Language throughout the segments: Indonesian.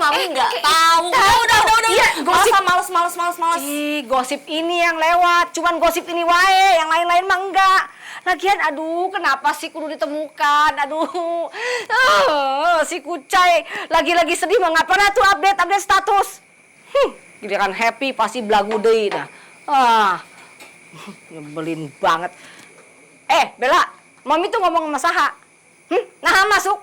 Mami nggak tahu. Udah. Iya, gosip. Males. Ih, gosip ini yang lewat. Cuman gosip ini wae, yang lain-lain mah enggak. Lagian, aduh, kenapa sih kudu ditemukan? Aduh, si Kucai lagi-lagi sedih mah ngapana tuh update status. Giliran happy pasti belagu deui dah. Nyebelin banget. Bella, Mami tuh ngomong sama saha? Nah, masuk.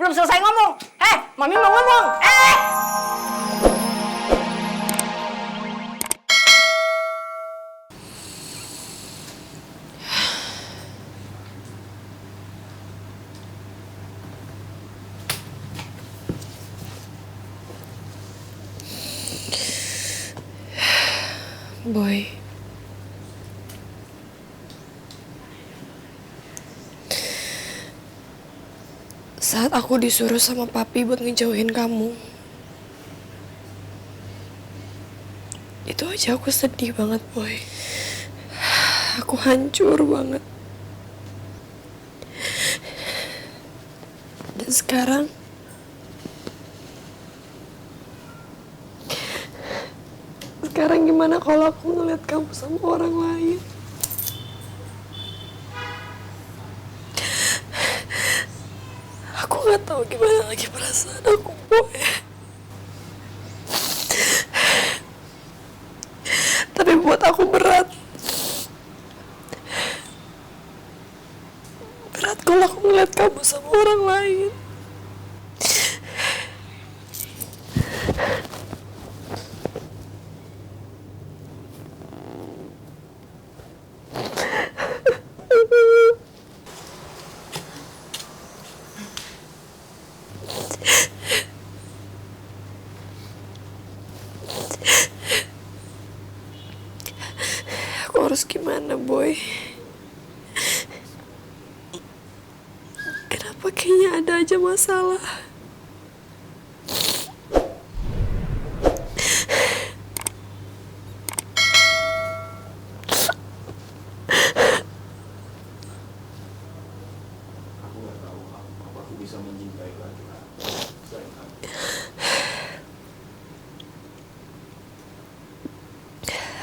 Belum selesai ngomong. Mami mau ngomong. Boy, saat aku disuruh sama papi buat ngejauhin kamu, itu aja aku sedih banget, Boy. Aku hancur banget. Dan sekarang gimana kalau aku ngeliat kamu sama orang lain? Aku nggak tahu gimana lagi perasaan aku, Boy. Tapi buat aku berat. Berat kalau aku ngeliat kamu sama orang lain. Aku harus gimana, Boy? Kenapa kayaknya ada aja masalah?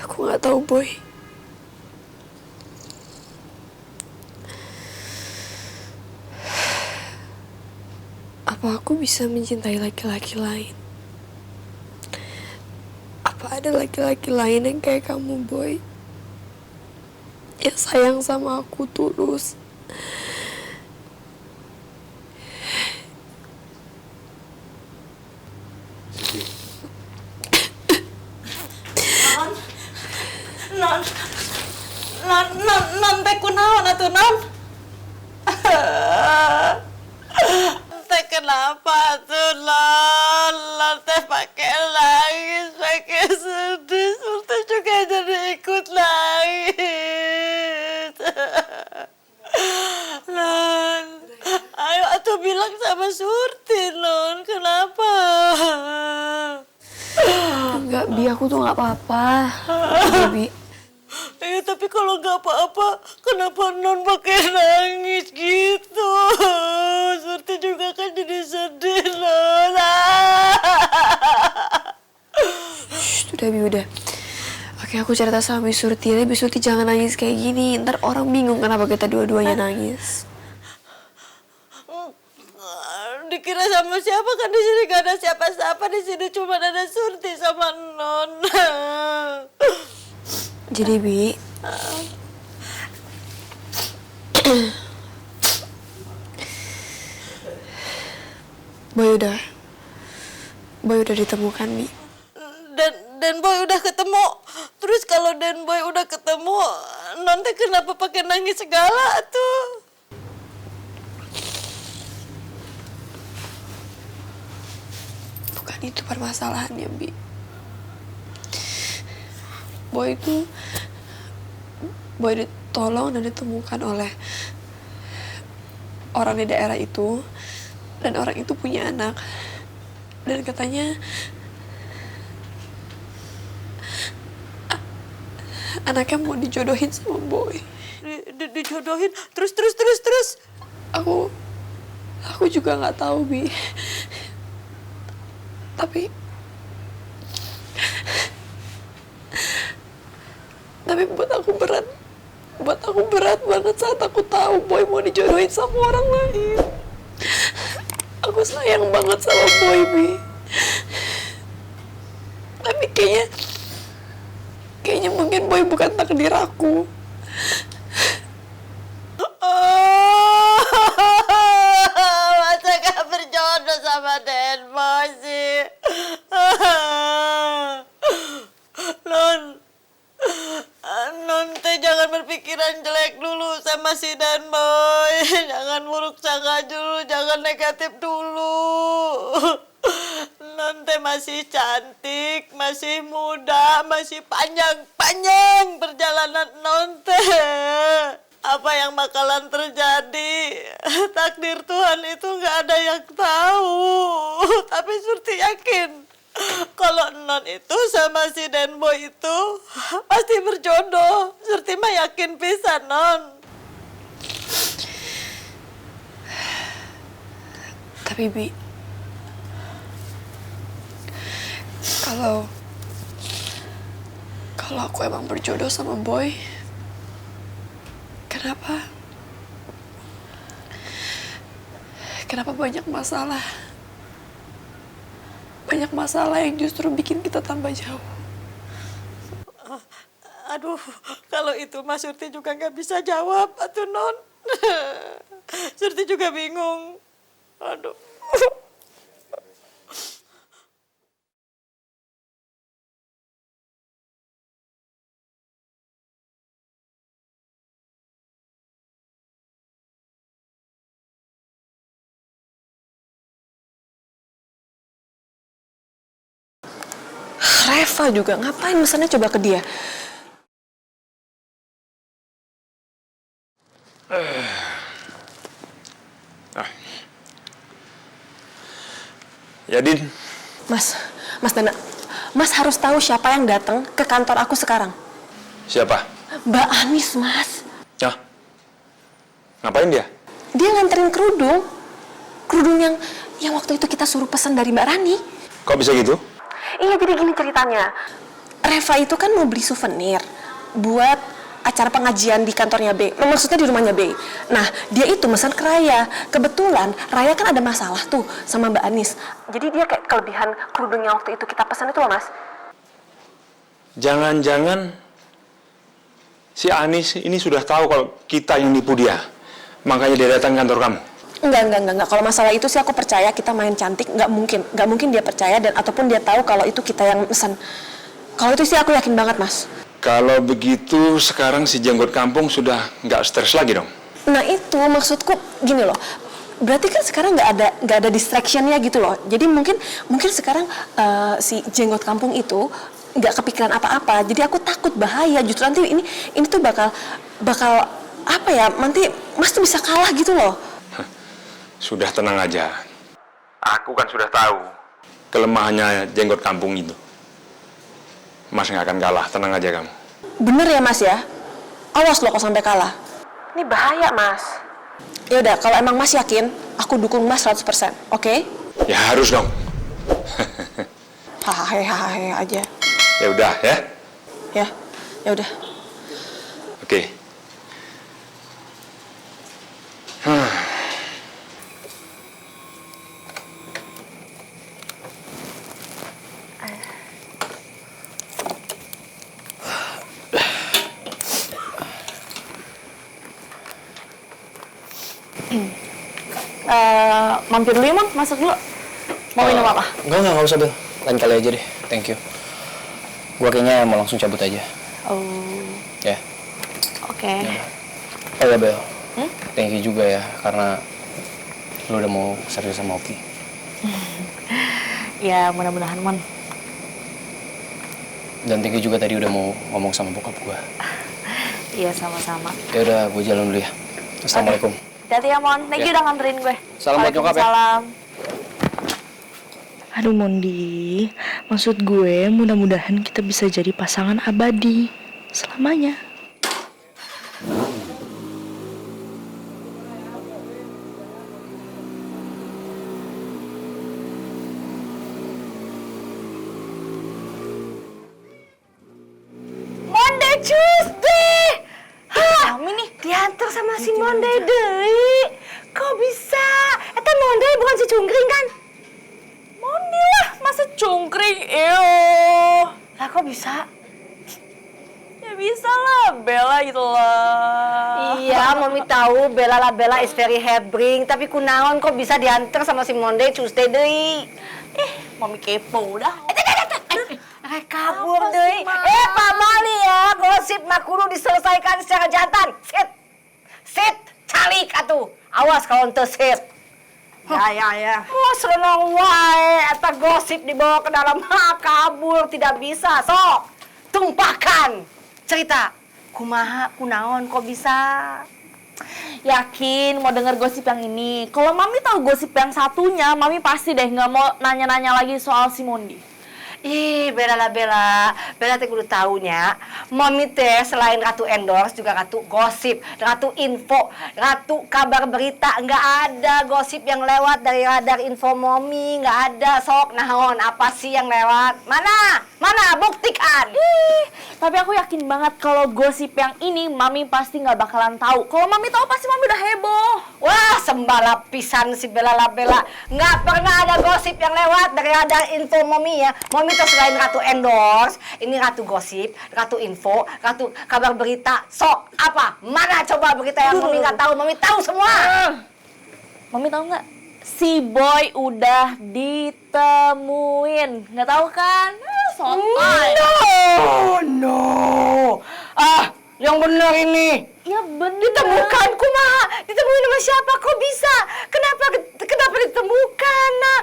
Aku nggak tahu, Boy. Apa aku bisa mencintai laki-laki lain? Apa ada laki-laki lain yang kayak kamu, Boy? Yang sayang sama aku tulus. Non teh kunaon atuh non? Teh kenapa tuh non teh pakai nangis, pakai sedih, Surti juga jadi ikut nangis. Non, ayo atuh bilang sama Surti non, kenapa? Enggak, Bi, aku tuh nggak apa-apa. Bi. Ya tapi kalau nggak apa-apa, kenapa non pakai nangis gitu? Surti juga kan jadi sedih non. Udah, Bi, udah. Oke, aku cerita sama Bi Surti. Bi Surti jangan nangis kayak gini. Ntar orang bingung kenapa kita dua-duanya nangis. Dikira sama siapa kan di sini gak ada siapa-siapa, di sini cuma ada Surti sama non. Jadi, Bi, Boy udah ditemukan, Bi. Dan Boy udah ketemu. Terus kalau Dan Boy udah ketemu, non teh kenapa pakai nangis segala tuh? Bukan itu permasalahannya, Bi. Boy ditolong dan ditemukan oleh orang di daerah itu, dan orang itu punya anak, dan katanya anaknya mau dijodohin sama Boy. Dijodohin terus. Aku juga nggak tahu, Bi. Tapi buat aku berat banget saat aku tahu Boy mau dijodohin sama orang lain. Aku sayang banget sama Boy, Bi. Tapi kayaknya mungkin Boy bukan takdir aku. Masa gak berjodoh sama Den Boy sih? Non teh jangan berpikiran jelek dulu sama si Den Boy. Jangan buruk sangka dulu, jangan negatif dulu. Non teh masih cantik, masih muda, masih panjang perjalanan non teh. Apa yang bakalan terjadi? Takdir Tuhan itu nggak ada yang tahu. Tapi Surti yakin kalau non itu sama si Den Boy itu pasti berjodoh. Surti mah yakin pisan, non. Tapi Bi, kalau aku emang berjodoh sama Boy, kenapa banyak masalah yang justru bikin kita tambah jauh? Aduh, kalau itu Mas Surti juga nggak bisa jawab, atuh non. Surti juga bingung. Aduh. Reva juga ngapain mesennya coba ke dia? Ya, Din. Mas Dana, Mas harus tahu siapa yang datang ke kantor aku sekarang. Siapa? Mbak Anis, Mas. Hah? Ngapain dia? Dia nganterin kerudung yang waktu itu kita suruh pesan dari Mbak Rani. Kok bisa gitu? Iya, jadi gini ceritanya. Reva itu kan mau beli souvenir buat acara pengajian di kantornya B. Maksudnya di rumahnya B. Nah, dia itu pesan ke Raya. Kebetulan Raya kan ada masalah tuh sama Mbak Anis. Jadi dia kayak kelebihan kerudung yang waktu itu kita pesan itu loh, Mas. Jangan-jangan si Anis ini sudah tahu kalau kita yang nipu dia. Makanya dia datang ke kantor kamu. Enggak. Kalau masalah itu sih aku percaya kita main cantik. Nggak mungkin dia percaya dan ataupun dia tahu kalau itu kita yang pesan. Kalau itu sih aku yakin banget, Mas. Kalau begitu sekarang si jenggot kampung sudah nggak stres lagi dong? Nah itu maksudku gini loh. Berarti kan sekarang nggak ada distractionnya gitu loh. Jadi mungkin sekarang si jenggot kampung itu nggak kepikiran apa-apa. Jadi aku takut bahaya. Justru nanti ini tuh bakal apa ya? Nanti Mas tuh bisa kalah gitu loh. Sudah tenang aja. Aku kan sudah tahu kelemahannya jenggot kampung itu. Mas nggak akan kalah, tenang aja kamu. Bener ya, Mas ya? Awas loh kalau sampai kalah. Ini bahaya, Mas. Ya udah, kalau emang Mas yakin, aku dukung Mas 100%, oke? Ya harus dong. Hahaha aja. Ya udah ya. Ya udah. Oke. Mampir dulu ya, Mang. Masuk dulu. Mau minum apa? Enggak usah, Bel. Lain kali aja deh. Thank you. Gua kayaknya mau langsung cabut aja. Oh, Ya. oke. Oh ya, Bel. Thank you juga ya, karena lu udah mau serius sama Oki. Ya, mudah-mudahan, Mon. Dan thank you juga tadi udah mau ngomong sama bokap gua. Iya, sama-sama. Ya udah, gua jalan dulu ya. Assalamualaikum. Hati-hati ya, Mon. Thank you udah nganterin gue. Salam buat nyokap ya. Waalaikumsalam. Aduh Mondi, maksud gue mudah-mudahan kita bisa jadi pasangan abadi selamanya. Cus deh. Mami nih diantar sama si Monde deui. Kok bisa? Eta Monde bukan si Cungkring kan? Monde lah, masa cungkring? Ew. Lah kok bisa? Ya bisa lah, Bella gitu lah. Iya, Mami tahu Bella lah Bella is very hebring, tapi kunaon kok bisa diantar sama si Monde Tuesday deui. Mami kepo udah. Kabur deui. Pak Mali ya, gosip mah kudu diselesaikan secara jantan. Sit, calik atuh. Awas kalau teu sit. Ya. Oh, serenang wae eta gosip dibawa ke dalam kabur tidak bisa. Sok, tumpahkan. Cerita, kumaha, kunaon, kok bisa? Yakin mau denger gosip yang ini? Kalau Mami tahu gosip yang satunya, Mami pasti deh nggak mau nanya-nanya lagi soal si Mondi. Ih, Bella teh kudu taunya. Mami teh selain ratu endorse juga ratu gosip, ratu info, ratu kabar berita. Nggak ada gosip yang lewat dari radar info Mami, nggak ada. Sok naon, apa sih yang lewat? Mana? Buktikan. Tapi aku yakin banget kalau gosip yang ini Mami pasti nggak bakalan tahu. Kalau Mami tahu pasti Mami udah heboh. Wah, sembala pisan si Bella. Nggak pernah ada gosip yang lewat dari radar info Mami ya. Mami tuh selain ratu endorse, ini ratu gosip, ratu info, ratu kabar berita. Sok, apa? Mana coba berita yang Mami nggak tahu? Mami tahu semua. Mami tahu nggak? Si Boy udah ditemuin. Nggak tahu kan? Sotoy. No. Yang benar ini. Ya bener. Ditemukan kumaha? Ditemuin sama siapa? Kok bisa? Kenapa ditemukan? Nah,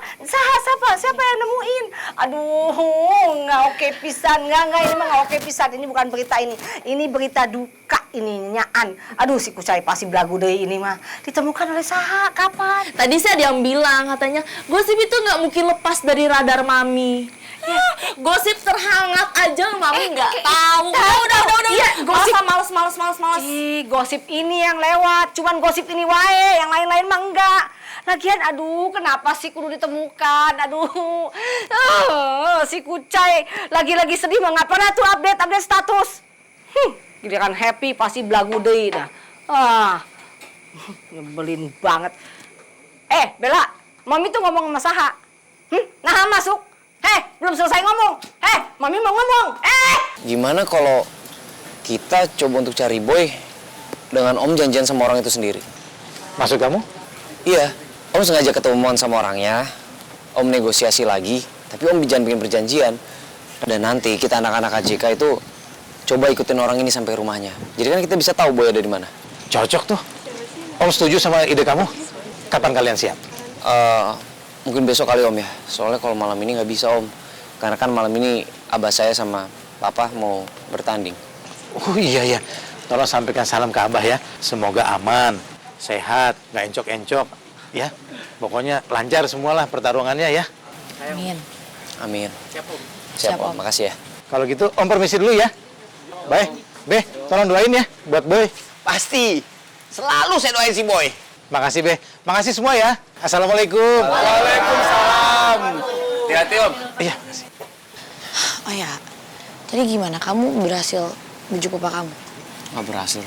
siapa yang nemuin? Aduh, nggak oke pisan. Nggak, ini mah nggak oke pisan. Ini bukan berita ini. Ini berita duka ini, nyaan. Aduh, si Kucai pasti belagu deui ini mah. Ditemukan oleh saha? Kapan? Tadi sih ada yang bilang katanya gosip itu nggak mungkin lepas dari radar Mami. Ya, gosip terhangat aja Mami nggak tahu. Udah. Iya, gosip. Males. Ih, gosip ini yang lewat. Cuman gosip ini wae, yang lain-lain mah enggak. Lagian, aduh, kenapa sih kudu ditemukan? Aduh, si Kucai lagi-lagi sedih mah nggak pernah tuh update status. Giliran happy pasti belagu deui dah. Nyebelin banget. Bella, Mami tuh ngomong sama saha? Nah, masuk. Belum selesai ngomong. Mami mau ngomong. Gimana kalau kita coba untuk cari Boy dengan Om janjian sama orang itu sendiri? Maksud kamu? Iya, Om sengaja ketemuan sama orangnya, Om negosiasi lagi, tapi Om jangan bikin perjanjian. Dan nanti kita anak-anak AJK itu coba ikutin orang ini sampai rumahnya. Jadi kan kita bisa tahu Boy ada di mana. Cocok tuh. Om setuju sama ide kamu. Kapan kalian siap? Mungkin besok kali Om ya. Soalnya kalau malam ini nggak bisa Om. Karena kan malam ini abah saya sama papa mau bertanding. Oh iya. Tolong sampaikan salam ke abah ya. Semoga aman, sehat, nggak encok-encok. Ya, pokoknya lancar semualah pertarungannya ya. Amin. Siap Om. Makasih ya. Kalau gitu Om permisi dulu ya. Baik. Beh, tolong doain ya buat Boy. Pasti. Selalu saya doain si Boy. Makasih Beh. Makasih semua ya. Assalamualaikum. Waalaikumsalam. Hati-hati Om. Iya. Oh ya, tadi gimana? Kamu berhasil bujuk papa kamu? Nggak berhasil.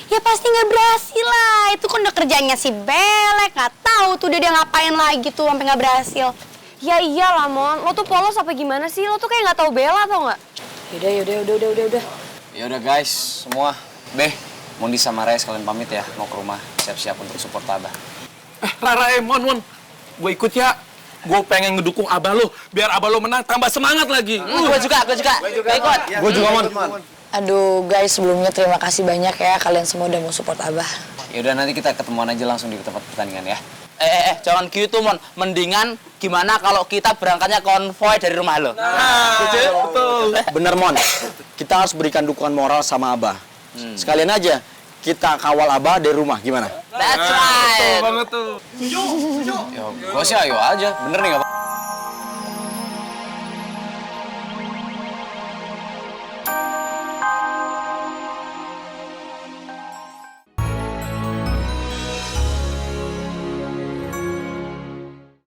Ya pasti nggak berhasil lah. Itu kan udah kerjanya si Belek. Nggak tahu tuh dia ngapain lagi tuh sampai nggak berhasil. Ya iyalah, Mon. Lo tuh polos apa gimana sih? Lo tuh kayak nggak tahu Bella tau nggak? Udah. Ya udah guys, semua. Beh, Mondi sama Raya sekalian pamit ya. Mau ke rumah, siap-siap untuk support abah. Rara, Mon. Gue ikut ya. Gue pengen ngedukung abah lo. Biar abah lo menang, tambah semangat lagi. Gue juga. Ikut. Gue juga Mon. Aduh guys, sebelumnya terima kasih banyak ya kalian semua udah mau support abah. Ya udah nanti kita ketemuan aja langsung di tempat pertandingan ya. Jangan gitu, Mon. Mendingan gimana kalau kita berangkatnya konvoy dari rumah lo? Betul. Bener, Mon. Kita harus berikan dukungan moral sama abah. Sekalian aja kita kawal abah dari rumah, gimana? That's right. Betul banget tuh. Ya, gue sih ayo aja. Bener nih, nggak apa-apa.